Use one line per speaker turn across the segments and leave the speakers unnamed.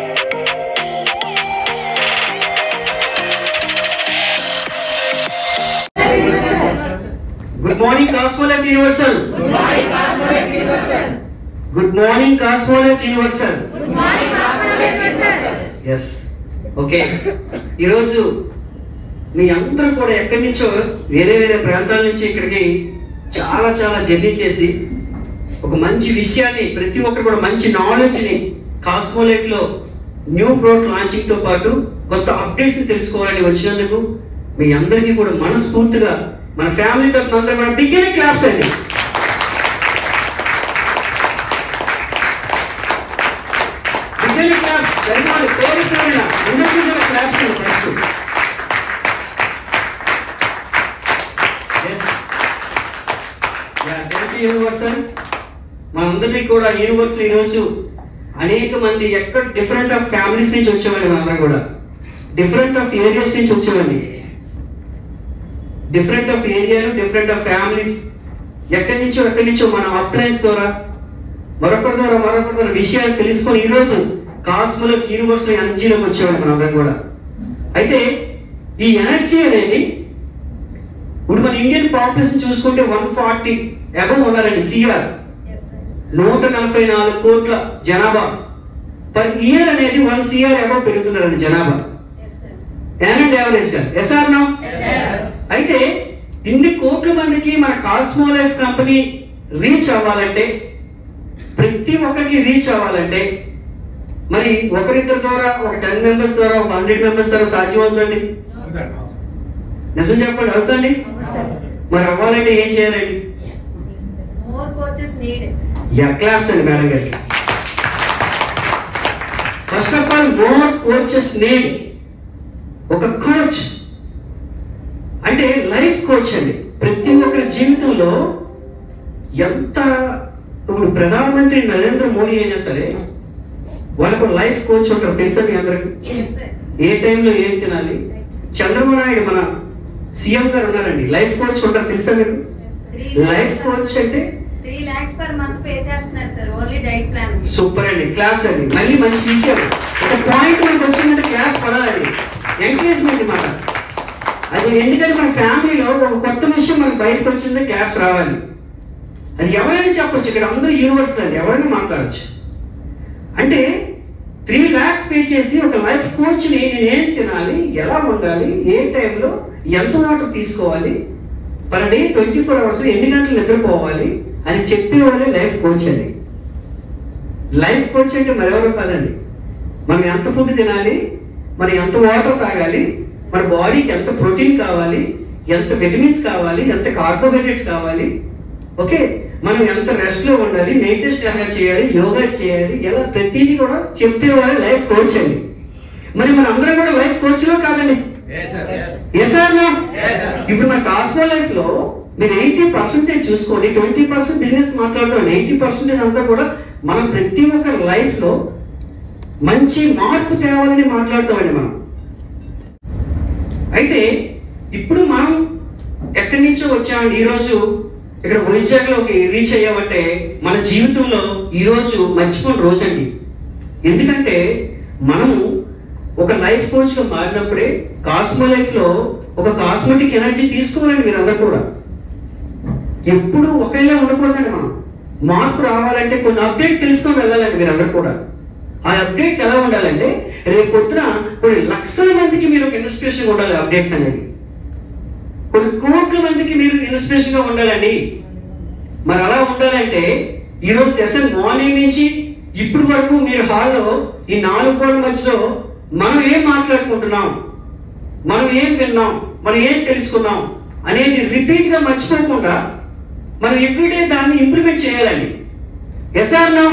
Good morning, Cosmolife Universal.
Good morning, Cosmolife Universal.
Good morning, Cosmolife Universal.
Good morning, Cosmolife Universal.
Yes. Okay. ఈరోజు మీ అందరూ కూడా ఎక్కడి నుంచో వేరే వేరే ప్రాంతాల నుంచి ఇక్కడికి చాలా జర్నీ చేసి ఒక మంచి విషయాన్ని ప్రతి ఒక్కరు కూడా మంచి నాలెడ్జ్ని కాస్మోలైఫ్ లో న్యూ ప్రోడక్ట్ లాంచింగ్ తో పాటు కొత్త అప్డేట్స్ తెలుసుకోవాలని వచ్చినందుకు మీ అందరికీ కూడా మనస్ఫూర్తిగా మన ఫ్యామిలీ తరఫున అందరూ కూడా బిగ్ క్లాప్స్ అండి. బిగ్ క్లాప్స్ ధన్యవాదాలు. పేరు పేరున అందరికీ కూడా క్లాప్స్ అండి. ఫస్ట్ యూనివర్సల్ మనందరికీ కూడా యూనివర్సల్ ఈరోజు అనేక మంది ఎక్కడ డిఫరెంట్ ఆఫ్ ఫ్యామిలీస్ నుంచి వచ్చేవాడి, మనందరం కూడా డిఫరెంట్ ఆఫ్ ఏరియాస్ నుంచి వచ్చేవాడి, డిఫరెంట్ ఆఫ్ ఏరియాలు డిఫరెంట్ ఆఫ్ ఫ్యామిలీస్ ఎక్కడి నుంచో మన అప్లయన్స్ ద్వారా మరొకరి ద్వారా విషయాలు తెలుసుకొని ఈరోజు కాస్మోలైఫ్ యూనివర్సల్ ఎనర్జీలోకి వచ్చేవాడి మనందరం కూడా. అయితే ఈ ఎనర్జీ అనేది ఇప్పుడు మన ఇండియన్ పాపులేషన్ చూసుకుంటే 140 అబవ్ ఉన్నారండి. సిఆర్ 144 కోట్ల జనాభా. పర్ ఇయర్ అనేది 1 CR అబవ్ పెరుగుతున్నారండి జనాభా అండ్ యావరేజ్ గా. Yes or no? అయితే ఇన్ని కోట్ల మందికి మన కాస్మోలైఫ్ కంపెనీ రీచ్ అవ్వాలంటే, ప్రతి ఒక్కరికి రీచ్ అవ్వాలంటే మరి ఒకరిద్దరి ద్వారా, ఒక 10 మెంబర్స్ ద్వారా, ఒక 100 మెంబర్స్ ద్వారా సాధ్యం అవుతుంది? నిజం చెప్పండి, అవుతుంది? మరి అవ్వాలంటే ఏం చేయాలండి? క్లాప్స్ అండి మేడం గారికి. First of all more coaches need. ఒక కోచ్ అంటే లైఫ్ కోచ్ అండి. ప్రతి ఒక్కరి జీవితంలో ఎంత, ఇప్పుడు ప్రధానమంత్రి నరేంద్ర మోడీ అయినా సరే వాళ్ళకు లైఫ్ కోచ్ ఉంటారు, తెలుసా మీ అందరికి? ఏ టైంలో ఏం తినాలి. చంద్రబాబు నాయుడు మన సీఎం గారు ఉన్నారండి, లైఫ్ కోచ్ ఉంటారు, తెలుసా మీరు? లైఫ్ కోచ్ అంటే
3 lakhs per month పే చేస్తున్నారు sir, only diet plan.
Super అండి, క్లాప్స్ అండి. మళ్ళీ మంచి విషయం. ఒక పాయింట్ మనకు వచ్చిందంటే క్లాప్స్ పడాలి. ఎంకరేజ్మెంట్ మాట అది. ఎందుకంటే మన ఫ్యామిలీలో ఒక కొత్త విషయం మనకు బయటకు వచ్చిందే క్లాప్స్ రావాలి. అది ఎవరైనా చెప్పొచ్చు, ఇక్కడ అందరూ యూనివర్సల్ అండి, ఎవరైనా మాట్లాడచ్చు. అంటే 3 lakhs పే చేసి ఒక లైఫ్ కోచ్ని నేను ఏం తినాలి, ఎలా ఉండాలి, ఏ టైంలో ఎంత వాటర్ తీసుకోవాలి, పర్ డే 24 hours ఎన్ని గంటలు నిద్రపోవాలి అని చెప్పేవాళ్ళే లైఫ్ కోచ్ అండి. లైఫ్ కోచ్ అంటే మరెవరో కాదండి, మనం ఎంత ఫుడ్ తినాలి, మనం ఎంత వాటర్ తాగాలి, మన బాడీకి ఎంత ప్రోటీన్ కావాలి, ఎంత విటమిన్స్ కావాలి, ఎంత కార్బోహైడ్రేట్స్ కావాలి, ఓకే, మనం ఎంత రెస్ట్ లో ఉండాలి, మెడిటేషన్ ఎలా చేయాలి, యోగా చేయాలి, ఎలా ప్రతిదీ కూడా చెప్పేవాళ్ళే లైఫ్ కోచ్ అండి. మరి మన అందరం కూడా లైఫ్ కోచ్లో కాదండి? ఇప్పుడు మన కాస్మోలైఫ్ లో మీరు 80% చూసుకోండి, 20% బిజినెస్ మాట్లాడతాం, 80% అంతా కూడా మనం ప్రతి ఒక్క లైఫ్ లో మంచి మార్పు తేవాలని మాట్లాడతామండి మనం. అయితే ఇప్పుడు మనం ఎక్కడి నుంచో వచ్చామండి, ఈరోజు ఇక్కడ వైజాగ్ లోకి రీచ్ అయ్యామంటే మన జీవితంలో ఈరోజు మర్చిపోయిన రోజు అండి. ఎందుకంటే మనము ఒక లైఫ్ కోచ్ గా మారినప్పుడే కాస్మోలైఫ్ లో ఒక కాస్మెటిక్ ఎనర్జీ తీసుకోవాలండి. మీరు అందరూ కూడా ఎప్పుడు ఒకేలా ఉండకూడదండి. మనం మార్పు రావాలంటే కొన్ని అప్డేట్ తెలుసుకొని వెళ్ళాలండి మీరు అందరూ కూడా. ఆ అప్డేట్స్ ఎలా ఉండాలంటే రేపు పొద్దున కొన్ని లక్షల మందికి మీరు ఒక ఇన్స్పిరేషన్ ఉండాలి. అప్డేట్స్ అనేది కొన్ని కోట్ల మందికి మీరు ఇన్స్పిరేషన్ గా ఉండాలండి. మరి అలా ఉండాలంటే ఈరోజు సెషన్ మార్నింగ్ నుంచి ఇప్పటి వరకు మీరు హాల్లో ఈ 4 గోడల మధ్యలో మనం ఏం మాట్లాడుకుంటున్నాం, మనం ఏం విన్నాం, మనం ఏం తెలుసుకున్నాం అనేది రిపీట్ గా మర్చిపోకుండా మనం ఎవ్రీడే దాన్ని ఇంప్లిమెంట్ చేయాలండి. SR no?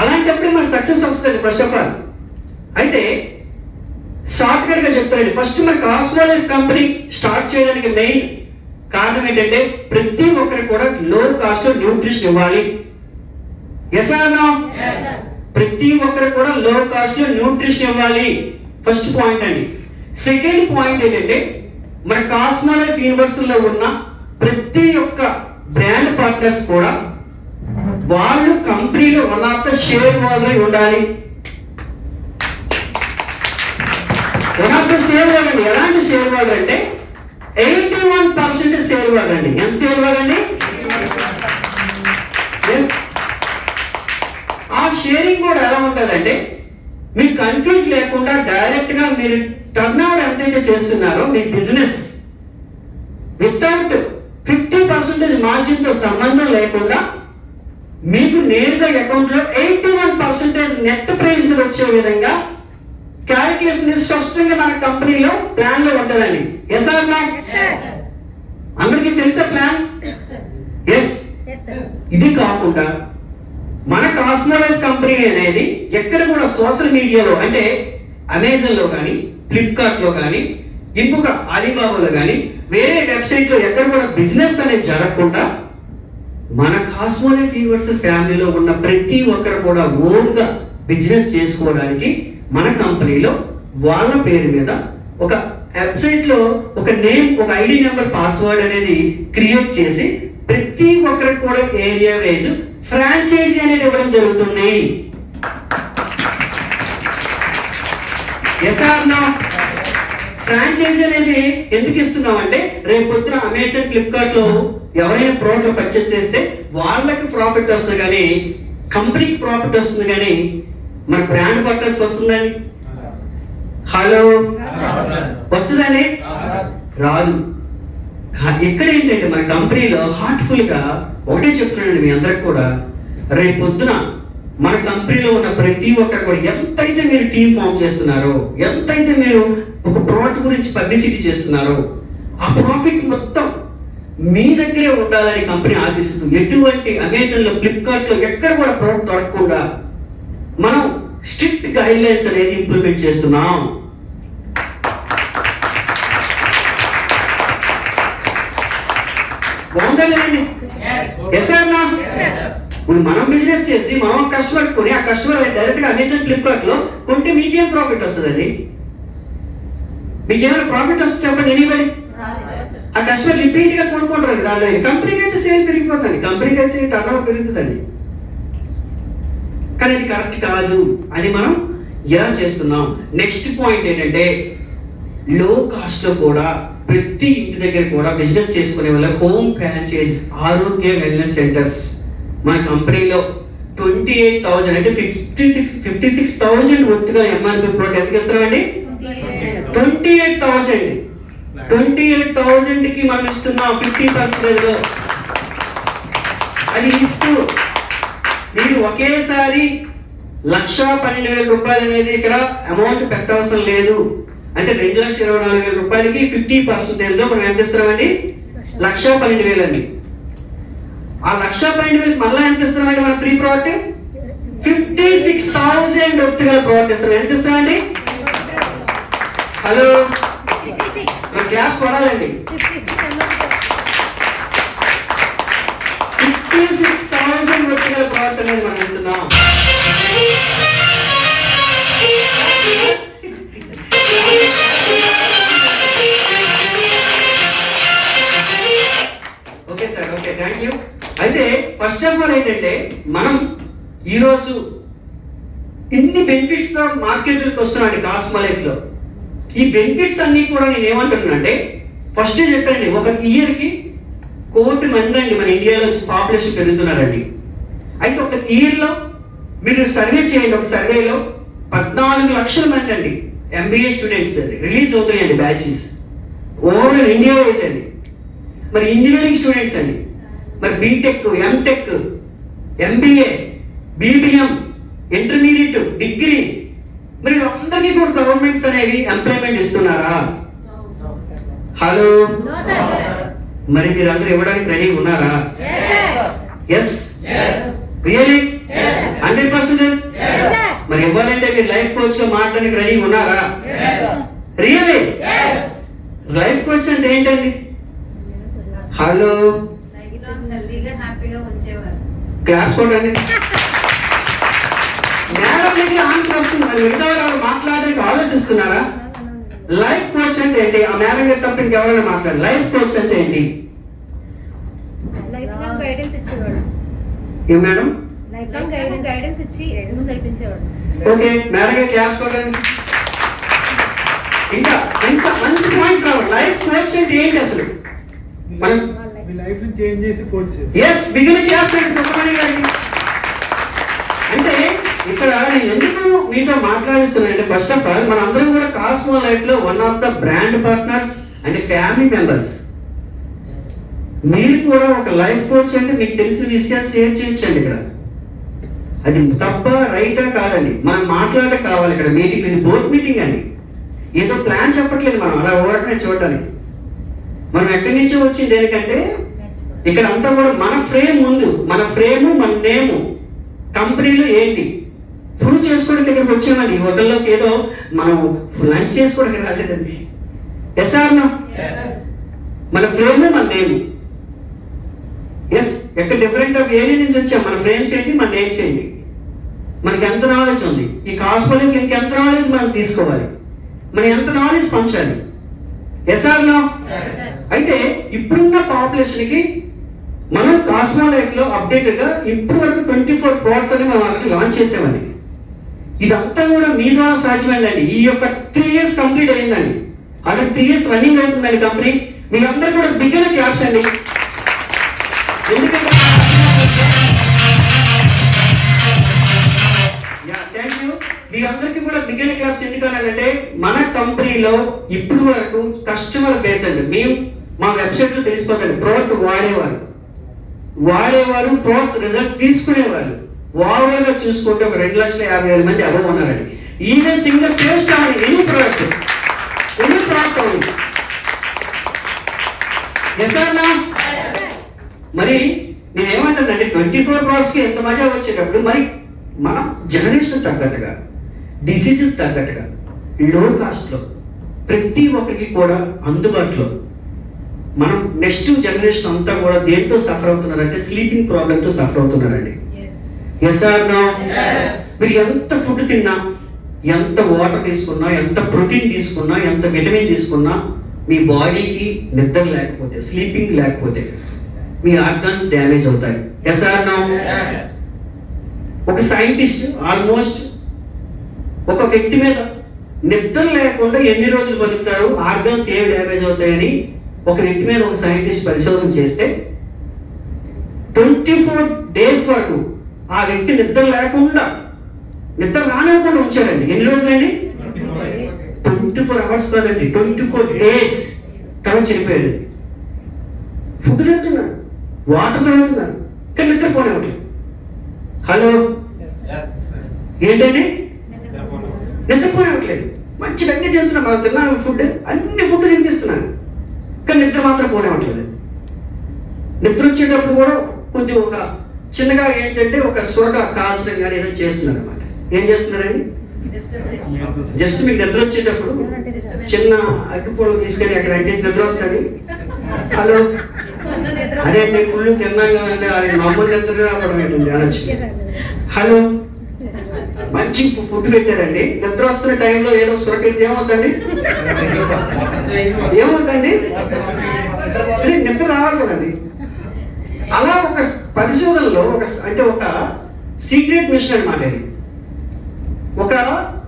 అలాంటప్పుడే మన సక్సెస్ వస్తుంది ఫస్ట్ ఆఫ్ ఆల్. అయితే షార్ట్ కట్ గా చెప్తానండి. ఫస్ట్ మన కాస్మోలైఫ్ కంపెనీ స్టార్ట్ చేయడానికి మెయిన్ కారణం ఏంటంటే ప్రతి ఒక్కరికి కూడా లో కాస్ట్ లో న్యూట్రిషన్ ఇవ్వాలి. Yes or no? ప్రతి ఒక్కరికి కూడా లో కాస్ట్ లో న్యూట్రిషన్ ఇవ్వాలి, ఫస్ట్ పాయింట్ అండి. సెకండ్ పాయింట్ ఏంటంటే మన కాస్మోలైఫ్ యూనివర్సల్ లో ఉన్న ప్రతి ఒక్క బ్రాండ్ పార్ట్నర్స్ కూడా వాళ్ళు కంపెనీలో 1 of the షేర్ హోల్డర్ ఉండాలి. షేర్ హోల్డర్ అండి. ఎలాంటి షేర్ హోల్డర్ అంటే 81% షేర్ హోల్డర్ అండి. ఎంత షేర్ హోల్డర్ అండి? ఆ షేరింగ్ కూడా ఎలా ఉంటుందంటే మీకు కన్ఫ్యూజ్ లేకుండా డైరెక్ట్ గా మీరు టర్న్ ఓవర్ ఎంతైతే చేస్తున్నారో మీ బిజినెస్ వితౌట్ 50% మార్జిన్ తో సంబంధం లేకుండా మీకు నేరుగా అకౌంట్ లో 81% నెట్ ప్రైస్ మీద వచ్చే విధంగా క్యాలిక్యులేషన్ స్పష్టంగా మన కంపెనీలో ప్లాన్ లో ఉంటుందండి. Yes or no? అందరికీ తెలుసా ప్లాన్? ఎస్. ఇది కాకుండా మన కాస్మోలైఫ్ కంపెనీ అనేది ఎక్కడ కూడా సోషల్ మీడియాలో అంటే అమెజాన్ లో కానీ ఫ్లిప్కార్ట్ లో కానీ ఇంకొక అలీబాబాలో కానీ వేరే వెబ్సైట్ లో ఎక్కడ కూడా బిజినెస్ అనేది జరగకుండా మన కాస్మోలైఫ్ యూనివర్స్ ఫ్యామిలీలో ఉన్న ప్రతి ఒక్కరు కూడా ఓన్ గా బిజినెస్ చేసుకోవడానికి మన కంపెనీలో వాళ్ళ పేరు మీద ఒక వెబ్సైట్ లో ఒక నేమ్, ఒక ఐడి నెంబర్, పాస్వర్డ్ అనేది క్రియేట్ చేసి ప్రతి ఒక్కరికి కూడా ఏరియా వైజ్ ఫ్రాంచైజీ అనేది ఇవ్వడం జరుగుతుంది. Yes or no? ఫ్రాంచైజీ అనేది ఎందుకు ఇస్తున్నాం అంటే రేపు పొద్దున అమెజాన్ ఫ్లిప్కార్ట్ లో ఎవరైనా ప్రోడక్ట్ పర్చేస్ చేస్తే వాళ్ళకి ప్రాఫిట్ వస్తుంది కానీ కంపెనీకి ప్రాఫిట్ వస్తుంది కానీ మన బ్రాండ్ పార్ట్నర్స్ వస్తుందండి? హలో, వస్తుందండి? రాదు. ఇక్కడ ఏంటంటే మన కంపెనీలో హార్ట్ఫుల్ గా ఒకటే చెప్తున్నానండి మీ అందరికి కూడా, రేపు పొద్దున మన కంపెనీలో ఉన్న ప్రతి ఒక్కరు కూడా ఎంతైతే మీరు టీమ్ ఫామ్ చేస్తున్నారో, ఎంతైతే మీరు ఒక ప్రోడక్ట్ గురించి పబ్లిసిటీ చేస్తున్నారో ఆ ప్రాఫిట్ మొత్తం మీ దగ్గరే ఉండాలని కంపెనీ ఆశిస్తూ ఎటువంటి అమెజాన్ లో ఫ్లిప్కార్ట్ లో ఎక్కడ కూడా ప్రోడక్ట్ దొరకకుండా మనం స్ట్రిక్ట్ గైడ్ లైన్స్ అనేది ఇంప్లిమెంట్ చేస్తున్నాం. బాగుందండి? Yes or no? ఇప్పుడు మనం బిజినెస్ చేసి మనం కస్టమర్ కొని ఆ కస్టమర్ డైరెక్ట్ గా అమెజాన్ ఫ్లిప్కార్ట్ లో కొంటే మీకేం ప్రాఫిట్ వస్తుందండి? మీకేమైనా ప్రాఫిట్ వస్తుంది చెప్పండి? ఎనీబడి? ఆ కస్టమర్ రిపీట్ గా కొనుక్కుంటారు. దానిలో కంపెనీకి అయితే సేల్ పెరిగిపోతుంది, కంపెనీకి అయితే టర్న్ ఓవర్ పెరుగుతుందండి. కానీ ఇది కరెక్ట్ కాదు అని మనం ఎలా చేస్తున్నాం? నెక్స్ట్ పాయింట్ ఏంటంటే లో కాస్ట్ లో కూడా ప్రతి ఇంటి దగ్గర కూడా బిజినెస్ చేసుకునే వాళ్ళ హోమ్ ఫ్రాంచైజ్ ఆరోగ్య వెల్నెస్ సెంటర్స్ మన కంపెనీలో 28,000 అంటే 56,000 ఒత్తుగా ఎంఆర్పి ప్రోడక్ట్ ఎంతకి ఇస్తున్నామండి? 28,000. 28,000 కి మనం ఇస్తున్నాం 50% లో. అది ఇస్తూ మీరు ఒకేసారి 1,12,000 రూపాయలు అనేది ఇక్కడ అమౌంట్ పెట్టవసరం లేదు. అంటే 2,24,000 రూపాయలకి 50% లో మనం ఎంత ఇస్తున్నామండి? 1,12,000 అండి. ఆ 1,12,000 మళ్ళీ ఎంత ఇస్తున్నామండి? మన ఫ్రీ ప్రోడక్ట్ 56,000 ఒత్తుగా ప్రోడక్ట్ ఇస్తున్నాం. ఎంత ఇస్తున్నామండి? హలో, మన క్లాస్ కొడాలండి. 56,000 ఒత్తుగా ప్రోడక్ట్ అనేది మనం ఇస్తున్నాం. Okay sir, okay, thank you. అయితే ఫస్ట్ ఆఫ్ ఆల్ ఏంటంటే మనం ఈరోజు ఇన్ని బెనిఫిట్స్ తో మార్కెట్కి వస్తున్నాండి కాస్మోలైఫ్ లో. ఈ బెనిఫిట్స్ అన్ని కూడా నేను ఏమంటున్నానంటే ఫస్ట్ చెప్పండి, ఒక ఇయర్ కి 1 కోటి మంది అండి మన ఇండియాలో పాపులేషన్ పెరుగుతున్నారండి. అయితే ఒక ఇయర్ లో మీరు సర్వే చేయండి, ఒక సర్వేలో 14 లక్షల మంది అండి ఎంబీఏ స్టూడెంట్స్ రిలీజ్ అవుతున్నాయండి బ్యాచెస్ ఓవర్ ఇండియా వైజ్ అండి. మరి ఇంజనీరింగ్ స్టూడెంట్స్ అండి, మరి BTech, MTech, MBA, BBM, intermediate, degree, మరి అందరికీ కూడా గవర్నమెంట్స్ అనేవి ఎంప్లాయ్మెంట్ ఇస్తున్నారా? హలో, మరి మీరు అందరూ ఇవ్వడానికి రెడీ ఉన్నారా? Yes, really 100%? మరి ఇవ్వాలంటే మీరు లైఫ్ కోచ్ గా మాట్లాడడానికి రెడీ ఉన్నారా? రియలీ? లైఫ్ కోచ్ అంటే ఏంటండి? హలో, క్లాస్ కొట్టండి. మేడం దగ్గర ఆన్సర్ వస్తుంది, మరి మిగతా వాళ్ళు మాట్లాడడానికి ఆలోచిస్తున్నారా? లైఫ్ కోచ్ అంటే ఏంటి? ఆ మేడం గారు తప్ప ఇంకెవరైనా మాట్లాడు. లైఫ్ కోచ్ అంటే ఏంటి? ఏ మేడం? ఓకే, మేడం గారు క్లాస్ కొట్టండి. ఇంకా మంచి పాయింట్స్ రావాలి. లైఫ్ కోచ్ అంటే ఏంటి అసలు? మనం
లైఫ్ చేంజ్ చేసి కోచ్.
ఎస్, బిగిన్ క్లాస్ అండి సుబ్రహ్మణ్యం గారికి. అంటే ఇక్కడ నేను ఎందుకు మీతో మాట్లాడిస్తున్నానంటే, ఫస్ట్ ఆఫ్ ఆల్ మన అందరం కూడా కాస్మో లైఫ్ లో one of the brand partners and family members. మీరు కూడా ఒక లైఫ్ కోచ్ అంటే మీకు తెలిసిన విషయాలు షేర్ చేయొచ్చండి. ఇక్కడ అది తప్ప రైటా కాదండి, మనం మాట్లాడక కావాలి. ఇక్కడ మీటింగ్, ఇది బోర్డ్ మీటింగ్ అండి, ఏదో ప్లాన్ చెప్పట్లేదు మనం అలా ఓరకనే చూడటానికి. మనం ఎక్కడి నుంచో వచ్చింది దేనికంటే, ఇక్కడ అంతా కూడా మన ఫ్రేమ్ ముందు, మన ఫ్రేము, మన నేము, కంపెనీలో ఏంటి ప్రూవ్ చేసుకోవడానికి ఇక్కడికి వచ్చామండి. ఈ హోటల్లోకి ఏదో మనం లంచ్ చేసుకోవడానికి రాలేదండి. Yes or no? మన ఫ్రేమ్, మన నేమ్. ఎస్, ఎక్కడ డిఫరెంట్ ఆఫ్ ఏరియా నుంచి వచ్చాం. మన ఫ్రేమ్స్ ఏంటి, మన నేమ్స్ ఏంటి, మనకి ఎంత నాలెడ్జ్ ఉంది, ఈ కాస్మో లైఫ్ ఇంకెంత నాలెడ్జ్ మనం తీసుకోవాలి, మనం ఎంత నాలెడ్జ్ పంచాలి. Yes or no? అయితే ఇప్పుడున్న పాపులేషన్ కి మనం కాస్మో లైఫ్ లో అప్డేటెడ్ గా ఇప్పటి వరకు 24 ప్రొడక్ట్స్ అని మనం అక్కడ లాంచ్ చేసామండి. ఇదంతా కూడా మీ ద్వారా సాధ్యమైందండి. ఈ యొక్క 3 years కంప్లీట్ అయిందండి. అలాగే 3 years రన్నింగ్ అవుతుందండి కంపెనీ. మీకు అందరూ కూడా బిగ్గర క్లాప్స్ అండి. ఎందుకంటే థ్యాంక్ యూ, మీ అందరికీ కూడా బిగ్గర క్లాప్స్. ఎందుకనంటే మన కంపెనీలో ఇప్పుడు వరకు కస్టమర్ బేస్ అండి. మేము మా వెబ్సైట్ లో తెలిసిపోతుంది, ప్రోడక్ట్ వాడేవారు ప్రోడక్ట్ రిజల్ట్ తీసుకునేవారు. ఓవరాల్ గా చూసుకుంటే ఒక 2,50,000 మంది అబవ్ ఉన్నారండి. ఈవెన్ సింగిల్ టేస్ట్ అవ్వాలి, ఎన్ని ప్రోడక్ట్ అవ్వాలి. ఎస్ అన్నా? మరి నేనేమంటానంటే 24 ప్రొడక్ట్స్ కి ఎంత మజా వచ్చేటప్పుడు, మరి మనం జనరేషన్ తగ్గట్టుగా, డిసీజెస్ తగ్గట్టుగా, లో కాస్ట్ లో ప్రతి ఒక్కరికి కూడా అందుబాటులో, మనం నెక్స్ట్ జనరేషన్ అంతా కూడా దేంతో సఫర్ అవుతున్నారంటే స్లీపింగ్ ప్రాబ్లంతో సఫర్ అవుతున్నారండి. Yes or no? మీరు ఎంత ఫుడ్ తిన్నా, ఎంత వాటర్ తీసుకున్నా, ఎంత ప్రోటీన్ తీసుకున్నా, ఎంత విటమిన్ తీసుకున్నా, మీ బాడీకి నిద్ర లేకపోతే, స్లీపింగ్ లేకపోతే మీ ఆర్గాన్స్ డ్యామేజ్ అవుతాయి. Yes or no? ఒక సైంటిస్ట్ ఆల్మోస్ట్ ఒక వ్యక్తి మీద నిద్ర లేకుండా ఎన్ని రోజులు బతుకుతారు, ఆర్గాన్స్ ఏమి డ్యామేజ్ అవుతాయని ఒక వ్యక్తి మీద ఒక సైంటిస్ట్ పరిశోధన చేస్తే 24 days వరకు ఆ వ్యక్తి నిద్ర రానివ్వకుండా ఉంచారండి. ఎన్ని రోజులండి? 24 hours కాదండి, 24 days. తర్వాత చనిపోయాడు. ఫుడ్ తింటున్నాడు, వాటర్ తాగుతున్నాడు, కానీ నిద్రపోనివ్వట్లేదు. హలో, ఏంటండి? నిద్రపోనివ్వట్లేదు. మంచి అన్ని తింటున్నాను, మనం తిన్నా ఫుడ్, అన్ని ఫుడ్ తినిపిస్తున్నాను, కానీ నిద్ర మాత్రం పోనివ్వట్లేదు. నిద్ర వచ్చేటప్పుడు కూడా కొద్ది ఒక చిన్నగా ఏంటంటే ఒక సొరక కాల్చడం కానీ ఏదో చేస్తున్నారు అనమాట. ఏం చేస్తున్నారండి? జస్ట్ మీకు నిద్ర వచ్చేటప్పుడు చిన్న అగ్గిపొడలు తీసుకొని అక్కడ అంటేసి నిద్ర వస్తుంది. హలో, అదేంటి ఫుల్ తిన్నాం కదండి, అది మామూలు నిద్ర రావడం ఏంటండి అనొచ్చు. హలో, మంచి ఫుడ్ పెట్టారండి, నిద్ర వస్తున్న టైంలో ఏదో సొరకెడితే ఏమవుతుంది? అదే నిద్ర రావాలి కదండి. అలా ఒక పరిశోధనలో ఒక సీక్రెట్ మిషన్ అనమాట ఇది.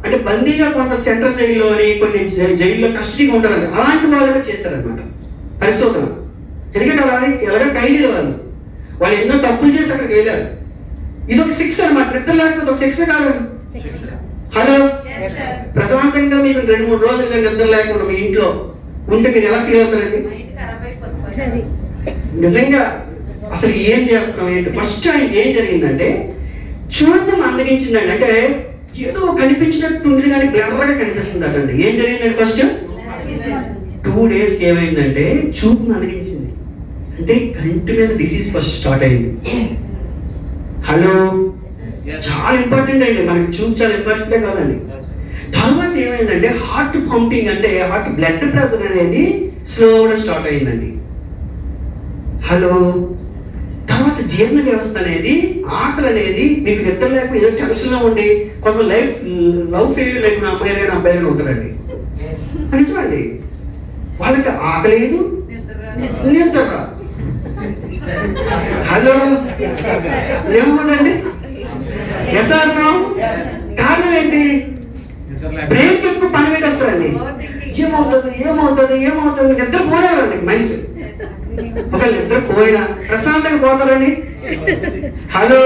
అంటే బందీగా కొంత సెంట్రల్ జైల్లో అని కొన్ని జైల్లో కస్టడీగా ఉంటారండి, అలాంటి వాళ్ళగా చేశారనమాట పరిశోధన. ఎందుకంటే ఎలాగ ఖైదీలు వాళ్ళు ఎన్నో తప్పులు చేసి అక్కడికి వెళ్ళారు. ఇది ఒక 6 అనమాట. నిద్ర లేకపోతే ఒక 6 కాదండి. హలో, ప్రశాంతంగా మీకు 2-3 రోజులుగా నిద్ర లేకుండా మీ ఇంట్లో ఉంటే మీరు ఎలా ఫీల్ అవుతారండి? నిజంగా అసలు ఏం చేస్తున్నాం ఏంటి? ఫస్ట్ ఆయన ఏం జరిగిందంటే చూడటం అందగించిందండి. అంటే ఏదో కనిపించినట్టు ఉంది కానీ బ్లర్గా కనిపిస్తుంది అటండి. ఏం జరిగిందండి? ఫస్ట్ 2 days ఏమైందంటే చూపు అందగించింది. అంటే కంటి మీద డిసీజ్ ఫస్ట్ స్టార్ట్ అయింది. హలో, చాలా ఇంపార్టెంట్ అండి, మనకి చూపు చాలా ఇంపార్టెంటే కాదండి. తర్వాత ఏమైందంటే హార్ట్ పంపింగ్, అంటే హార్ట్ బ్లడ్ ప్రెషర్ అనేది స్లోగా స్టార్ట్ అయిందండి. హలో, తర్వాత జీర్ణ వ్యవస్థ అనేది, ఆకలి అనేది, మీకు నిద్ర లేకపోతే ఏదో టెన్షన్లో ఉండి కొంత లవ్ ఫెయిల్యూర్ లేకుండా అమ్మాయిలు కానీ అబ్బాయిలు కానీ ఉంటారండి. నిజమండి, వాళ్ళకి ఆకలి లేదు, నిద్ర రాదు. హలో, ఏమవుతుందండి? Yes or no? కారణం ఏంటి? బ్రెయిన్ ఎక్కువ పని పెట్టేస్తారండి. ఏమవుతుంది నిద్ర పోలేవారండి మనిషి. ఒకవేళ నిద్ర పోయినా ప్రశాంతంగా పోతారండి. హలో,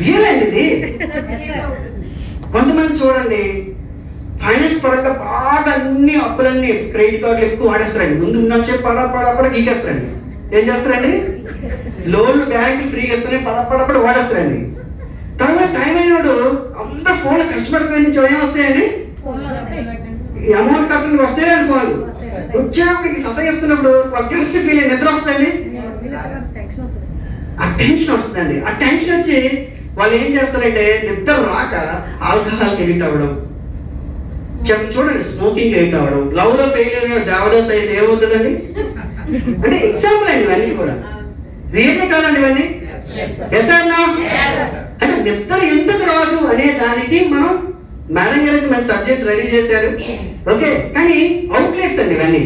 రియల్ అండి ఇది. కొంతమంది చూడండి ఫైనాన్స్ పరంగా బాగా అన్ని అప్పులన్నీ క్రెడిట్ కార్డులు ఎక్కువ వాడేస్తారండి. ముందు ఉన్నచ్చే పడ గీకేస్తారండి. ఏం చేస్తారండి? లోన్లు బ్యాంకులు ఫ్రీగా ఇస్తారని పడ వాడేస్తారండి. తర్వాత టైం అయినాడు అందరు ఫోన్లో కస్టమర్ కేర్ నుంచి ఏం వస్తాయండి? అమౌంట్ కట్టడానికి వస్తాయి అనుకోవాలి. వచ్చేటప్పుడు సతాయిస్తున్నప్పుడు వాళ్ళు కలిసి ఫీల్ నిద్ర వస్తాయండి. ఆ టెన్షన్ వస్తుందండి. ఆ టెన్షన్ వచ్చి వాళ్ళు ఏం చేస్తారంటే నిద్ర రాక ఆల్కహాల్కి ఎడిట్ అవ్వడం, చూడండి స్మోకింగ్ ఎడిట్ అవ్వడం, లవ్ లో ఫెయిల్యూర్ దేవదోస్ అయితే ఏమవుతుందండి? అంటే ఎగ్జాంపుల్ అండి ఇవన్నీ కూడా. రియల్ కాదండి ఇవన్నీ. Yes or no? అంటే నిద్ర ఎందుకు రాదు అనే దానికి మనం మేడం గారు అయితే మన సబ్జెక్ట్ రెడీ చేశారు. ఓకే, కానీ అవుట్లెట్స్ అండి ఇవన్నీ.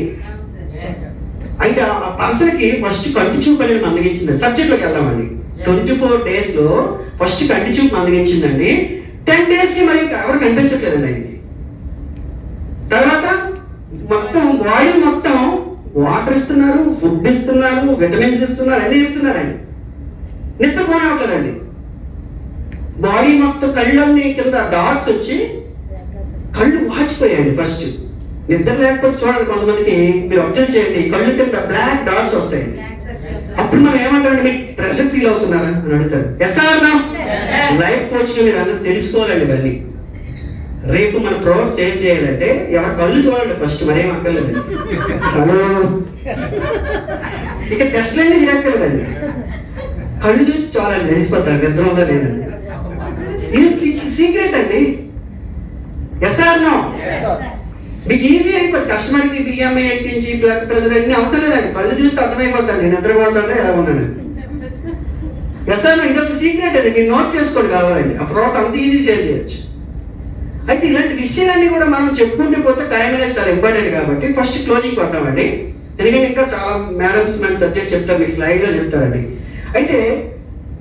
అయితే ఆ పర్సన్ కి ఫస్ట్ కంటి చూపు అనేది మందగించింది. సబ్జెక్ట్ లోకి వెళ్దామండి. 24 days లో ఫస్ట్ కంటి చూపు మందగించిందండి. 10 days కి మరి ఎవరు కనిపించట్లేదండి ఆయనకి. తర్వాత మొత్తం బాడీ మొత్తం వాటర్ ఇస్తున్నారు, ఫుడ్ ఇస్తున్నారు, విటమిన్స్ ఇస్తున్నారు, అన్ని ఇస్తున్నారండి. నిద్ర పోనివ్వట్లేదండి. బాడీ మొత్తం కళ్ళన్నీ కింద డాట్స్ వచ్చి కళ్ళు వాచిపోయాయండి. ఫస్ట్ నిద్ర లేకపోతే చూడండి కొంతమందికి మీరు అబ్జర్వ్ చేయండి, కళ్ళు కింద బ్లాక్ డాట్స్ వస్తాయి. అప్పుడు మనం ఏమంటారండి, మీరు ప్రెషర్ ఫీల్ అవుతున్నారా అని అడుగుతారు. Yes or no? Life coach గా మీరు అందరూ తెలుసుకోవాలండి ఇవన్నీ. రేపు మన ప్రొడక్ట్స్ ఏం చేయాలంటే ఎవరి కళ్ళు చూడండి ఫస్ట్, మరేం అక్కర్లేదు. హలో, ఇక టెస్ట్లన్నీ చేయక్కర్లేదండి. కళ్ళు చూసి చాలండి, తెలిసిపోతారు నిద్ర ఉందా లేదండి. ఇది సీక్రెట్ అండి. Yes or no? మీకు ఈజీ అయిపోతుంది. కస్టమర్ కి బిఎంఐ ఎక్కించి బ్లడ్ ప్రెషర్ అన్ని అవసరం లేదండి. కళ్ళు చూస్తే అర్థమైపోతాండి నిద్రపోతాడే ఎలా ఉన్నాడు. Yes or no? ఇదొక సీక్రెట్ అండి, మీరు నోట్ చేసుకోండి కావాలండి. ఆ ప్రోడక్ట్ అంత ఈజీ సేల్ చేయొచ్చు. అయితే ఇలాంటి విషయాలన్నీ కూడా మనం చెప్పుకుంటూ పోతే టైం అనేది చాలా ఇంపార్టెంట్ కాబట్టి ఫస్ట్ క్లోజింగ్ కొడతామండి. ఎందుకంటే ఇంకా చాలా మేడమ్స్ మన సబ్జెక్ట్ చెప్తారు, మీకు స్లైడ్ లో చెప్తారండి. అయితే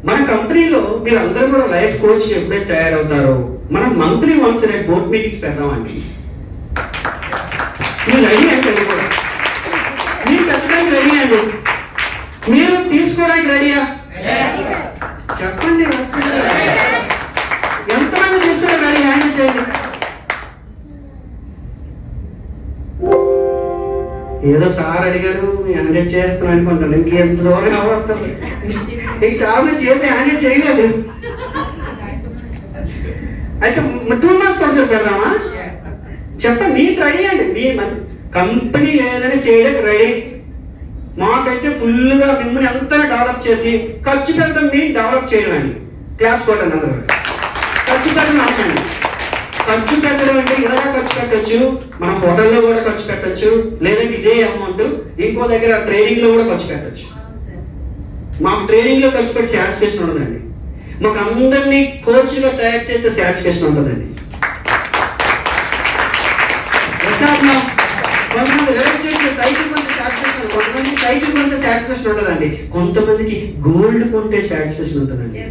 మన కంపెనీలో మీరు అందరూ కూడా లైఫ్ కోచ్ ఎప్పుడైతే తయారవుతారో మనం మంత్లీ వన్స్ రేపు బోర్డ్ మీటింగ్స్ పెడదామండి. మీరు రెడీ అంటే కూడా మీరు పెట్టడానికి రెడీ అండి. మీరు తీసుకోవడానికి రెడీయా? చెప్పండి. ఎంతమంది తీసుకోవడానికి రెడీ? హ్యాండిల్ చేయండి. ఏదో సార్ అడిగారు హ్యాండిల్ చేస్తాను అనుకుంటాను. ఇంకెంత దూరం అవస్తుంది. ఇంక చాలా మంది చేతి హ్యాండిల్ చేయలేదు. అయితే 2 months ఒకసారి పెడదామా? చెప్పండి. మీరు రెడీ అండి. మీ కంపెనీ ఏదైనా చేయడానికి రెడీ. మాకైతే ఫుల్గా మిమ్మల్ని అంతా డెవలప్ చేసి ఖర్చు పెట్టడం మీరు డెవలప్ చేయడం అండి. క్లాప్స్ కొట్టండి అందరూ. ఖర్చు పెట్టడం ఆపండి. ఖర్చు పెట్టడం అంటే ఇలా ఖర్చు పెట్టచ్చు, మనం హోటల్లో కూడా ఖర్చు పెట్టచ్చు, లేదంటే ఇదే అమౌంట్ ఇంకో దగ్గర ట్రేడింగ్ లో కూడా ఖర్చు పెట్టచ్చు. మాకు ట్రేడింగ్ లో ఖర్చు పెట్టి సాటిస్ఫాక్షన్ ఉండదండి. మాకు అందరినీ కోచ్గా తయారు చేస్తే సాటిస్ఫాక్షన్ ఉంటుందండి. కొంతమంది రియల్ ఎస్టేట్ సైకిల్ కొంత సాటిస్ఫాక్షన్, కొంతమంది సైకిల్ కొంత సాటిస్ఫాక్షన్ ఉంటుందండి. కొంతమందికి గోల్డ్ కొంటే సాటిస్ఫాక్షన్ ఉంటుందండి.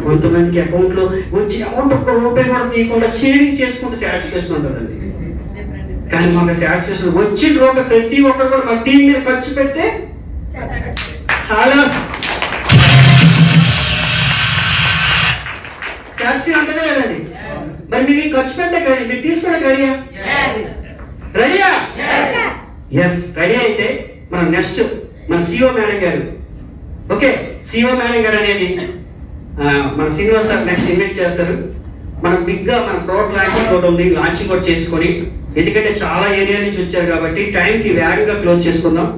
కొంతమందికి అకౌంట్ లో వచ్చి అమౌంట్ ₹1 కూడా తీయకుండా సేవింగ్ చేసుకుంటే సాటిస్ఫాక్షన్ ఉంటుందండి. కానీ మాకు సాటిస్ఫాక్షన్ వచ్చిన రూపాయి ప్రతి ఒక్కరు కూడా మా టీం మీద ఖర్చు పెడితే హలో సాటిస్ఫాక్షన్ ఉంటుందే కదండి. మరి మీరు ఖర్చు పెట్టే మీరు తీసుకోవడం రెడీయా? రెడీయా? ఎస్. రెడీ అయితే మనం నెక్స్ట్ మన సిఓ మేడం గారు. ఓకే, సిఓ మేడం గారు అనేది మన శ్రీనివాస్ సార్ నెక్స్ట్ ఇన్వైట్ చేస్తారు. మనం బిగ్గా మన ప్రోడక్ట్ లాంచింగ్ కూడా ఉంది, లాంచింగ్ కూడా చేసుకొని, ఎందుకంటే చాలా ఏరియా నుంచి వచ్చారు కాబట్టి టైంకి వేగంగా క్లోజ్ చేసుకుందాం.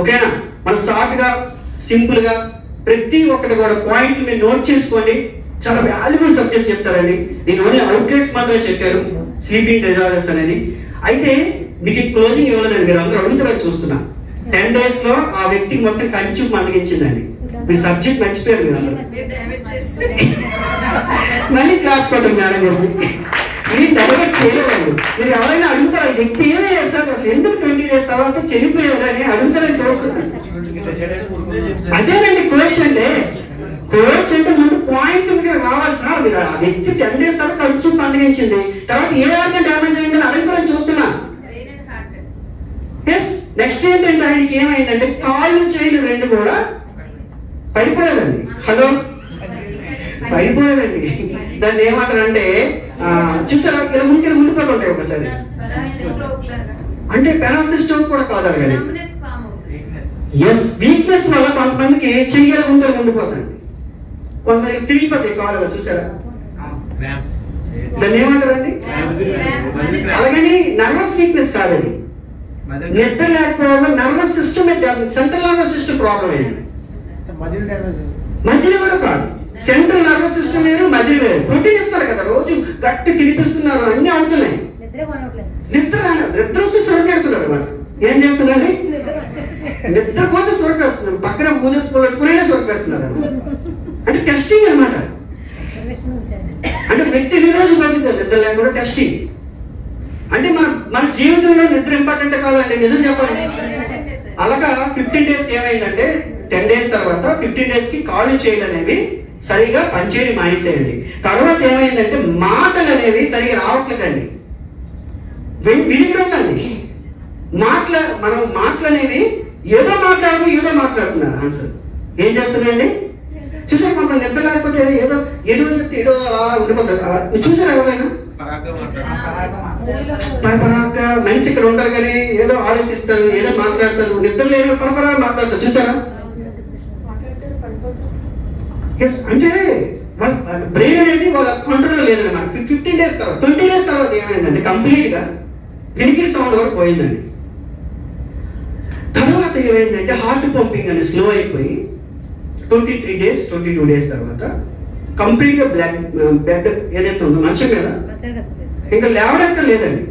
ఓకేనా? మనం షార్ట్గా సింపుల్గా ప్రతి ఒక్కటి కూడా పాయింట్లు మీరు నోట్ చేసుకోండి. చాలా వాల్యుబుల్ సబ్జెక్ట్ చెప్తారండి. నేను ఓన్లీ అవుట్లెట్స్ మాత్రమే చెప్పారు, స్లీపింగ్ డిజార్డర్స్ అనేది. అయితే మీకు క్లోజింగ్ ఇవ్వలేదండి, మీరు అందరూ అడుగుతారని చూస్తున్నా. 10 days లో ఆ వ్యక్తికి మొత్తం కంటి చూపు మందగించిందండి. మీ సబ్జెక్ట్ మర్చిపోయారు మీరు అందరూ. మళ్ళీ క్లాస్ కొట్టండి మేడం గారు. మీరు డెవలప్ చేయలేదండి. మీరు ఎవరైనా అడుగుతారా ఈ వ్యక్తి ఏమయ్యారు సార్, అసలు ఎందుకు 20 days తర్వాత చనిపోయారు అని అడుగుతారని చూస్తున్నాను. అదేనండి కోచ్ అంటే. కోచ్ అంటే ముందు పాయింట్ రావాలి సార్. మీరు ఆ వ్యక్తి 10 days తర్వాత కంటి చూపు మందగించింది, తర్వాత ఏ ఆర్గన్ డ్యామేజ్ అయిందని అడుగుతారని చూస్తున్నా. ఎస్, నెక్స్ట్ ఏంటంటే ఆయనకి ఏమైందంటే కాళ్ళు చేతులు రెండు కూడా పడిపోలేదండి. హలో, పడిపోలేదండి. దాన్ని ఏమంటారంటే చూసారా, ఇలా ఉండిపోతుంటాయి ఒకసారి. అంటే పారాలసిస్ స్ట్రోక్ కూడా కాదు కానీ ఎస్, వీక్నెస్ వల్ల కొంతమందికి చెయ్యాలి ఉండిపోతుంది, కొంతమందికి తిరిగిపోతాయి కాళ్ళు. చూసారా, దాన్ని ఏమంటారండి? అలాగని నర్వస్ వీక్నెస్ కాదండి, నిద్ర లేకపోవడం nervous system, central nervous system problem అయింది. మధ్యలో కూడా కాదు, సెంట్రల్ నర్వస్ సిస్టమ్ వేరు, మధ్యలో వేరు. ప్రోటీన్ ఇస్తారు కదా, రోజు గట్టి తినిపిస్తున్నారు, అన్ని అవుతున్నాయి. నిద్ర వస్తే సొరకెడుతున్నారు అన్నమాట. ఏం చేస్తున్నారండి? నిద్ర పోతే సొరకెడుతున్నారు, పక్కన పెట్టుకునే సొరకెడుతున్నారు. అంటే టెస్టింగ్ అనమాట. అంటే వ్యక్తి ఎన్ని రోజులు బతుకుతారు నిద్ర లేకుండా? టెస్టింగ్. అంటే మన జీవితంలో నిద్ర ఇంపార్టెంట్ కాదండి, నిజం చెప్పండి. అలాగా 15 days ఏమైందంటే 10 days తర్వాత 15 days కి కాళ్ళు చేయలు అనేవి సరిగా పనిచేయడం మానేసేయండి. తర్వాత ఏమైందంటే మాటలు అనేవి సరిగా రావట్లేదండి, వినికిడుందండి. మనం మాటలు అనేవి ఏదో మాట్లాడుతున్నారు. ఆన్సర్ ఏం చేస్తుందండి? చూసారు, మమ్మల్ని నిద్ర లేకపోతే ఏదో అలా ఉండిపోతారు. చూసారు ఎవరైనా? పరపరాగా మనిషి ఇక్కడ ఉంటారు కానీ ఏదో ఆలోచిస్తారు, ఏదో మాట్లాడతారు. నిద్ర లేని పరపరాగా మాట్లాడతారు. చూసారా? అంటే వాళ్ళ బ్రెయిన్ అనేది వాళ్ళ కంట్రోల్ లేదన్నమాట. 15 days తర్వాత 20 days తర్వాత ఏమైందంటే కంప్లీట్ గా వినికిడి సౌండ్ కూడా పోయిందండి. తర్వాత ఏమైందంటే హార్ట్ పంపింగ్ అనేది స్లో అయిపోయి 22 days తర్వాత కంప్లీట్ గా బెడ్ ఏదైతే ఉందో మంచం మీద ఇంకా లేవడక్క లేదండి.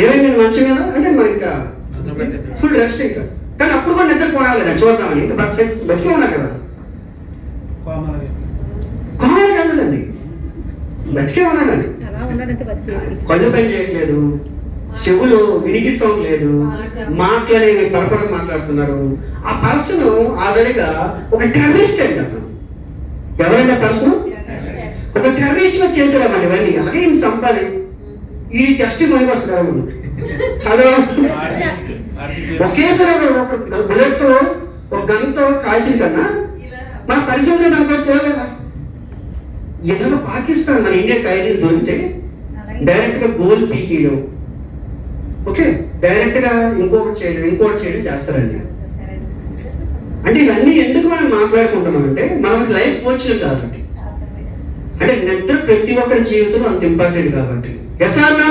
ఏమైందండి మంచం మీద? అంటే మరి ఇంకా ఫుల్ రెస్ట్. ఇంకా కానీ అప్పుడు కూడా నిద్ర పోనాలేదండి, చూద్దామని. ఇంకా బతికే ఉన్నారు కదా, కోమలకి వెళ్ళదండి, బతికే ఉన్నాడండి. కళ్ళు పని చేయట్లేదు, చెవులు వినికిడి సౌండ్ లేదు, మాటలు అనేవి పరపరకు మాట్లాడుతున్నారు. ఆ పర్సన్ ఆల్రెడీగా ఒక టెర్రరిస్ట్ అండి. అతను ఎవరైనా పర్సన్ ఒక టెర్రరిస్ట్ చేశారన్నమాట. ఇవన్నీ అలాగే ఈయన చంపాలి, ఈ టెస్ట్ మనకి వస్తున్నారు. హలో, ఒకేసారి ఒక బుల్లెట్ తో ఒక గన్తో కాల్చిన కన్నా మన పరిశోధన మనకు వచ్చారు కదా. ఏదైనా పాకిస్తాన్ మన ఇండియా ఖైదీలు దొరికితే డైరెక్ట్ గా గోల్ పీకీయడం, ఓకే, డైరెక్ట్ గా ఇంకోటి చేయడం చేస్తారండి. అంటే ఇవన్నీ ఎందుకు మనం మాట్లాడుకుంటున్నాం అంటే మనం లైఫ్ కోచ్లు కాబట్టి. అంటే నిద్ర ప్రతి ఒక్కరి జీవితంలో అంత ఇంపార్టెంట్ కాబట్టి. Yes or no?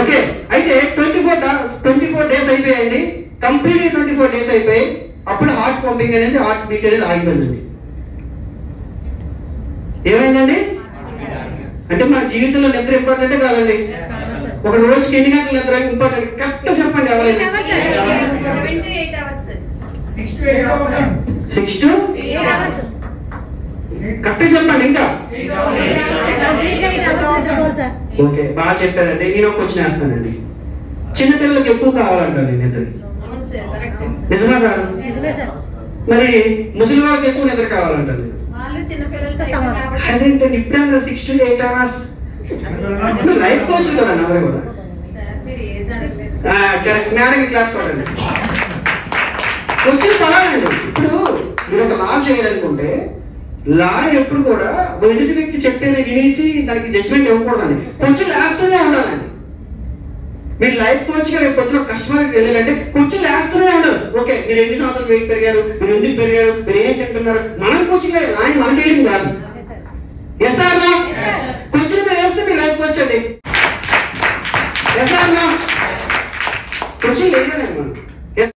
ఓకే, అయితే 24 days అయిపోయాయండి. కంప్లీట్ 24 days అయిపోయి అప్పుడు హార్ట్ పంపింగ్ అనేది, హార్ట్ బీట్ అనేది ఆగిపోయిందండి. ఏమైందండి? అంటే మన జీవితంలో నిద్ర ఇంపార్టెంటే కాదండి. ఒక రోజుకి ఎన్ని గంటలు నిద్ర ఇంపార్టెంట్? కరెక్ట్ చెప్పండి ఎవరైనా. 6 to 8 hours. కరెక్ట్ చెప్పండి. ఇంకా ఓకే, బాగా చెప్పారండి. నేను ఒక క్వశ్చన్ వేస్తానండి. చిన్నపిల్లలకి ఎక్కువ కావాలంటారు నిద్ర, నిజమా కాదు? మరి ముసలి వాళ్ళకి ఎక్కువ నిద్ర కావాలంటారు. అదేంటండి ఇప్పుడే 6 to 8 hours? లైఫ్ కోచ్ కదా అందరూ కూడా. మేడం క్లాస్ కొట్టండి, కొంచెం పడాలండి. ఇప్పుడు మీరు ఒక లా చేయాలనుకుంటే లా ఎప్పుడు కూడా ఎదుటి వ్యక్తి చెప్పేది వినేసి దానికి జడ్జిమెంట్ ఇవ్వకూడదండి, కొంచెం లేస్తూనే ఉండాలండి. మీరు లైఫ్ కోచ్ గా రేపు పొద్దున కస్టమర్కి వెళ్ళాలంటే కొంచెం లేస్తూనే ఉండాలి. ఓకే, మీరు ఎన్ని సంవత్సరాలు వెయిట్ పెరిగారు, మీరు ఎందుకు పెరిగారు, మీరు ఏం తింటున్నారు, మనం కోచింగ్ ఆయన మనకి వెళ్ళింది కాదు. Yes or no? కొంచెం మీరు వేస్తే మీరు లైఫ్ కోచ్ అండి. Yes or no? కొంచెం లేదండి మనం.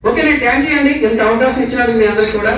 ఓకే, నేను థ్యాంక్ యూ అండి ఇంత అవకాశం ఇచ్చినందుకు మీ అందరికి కూడా.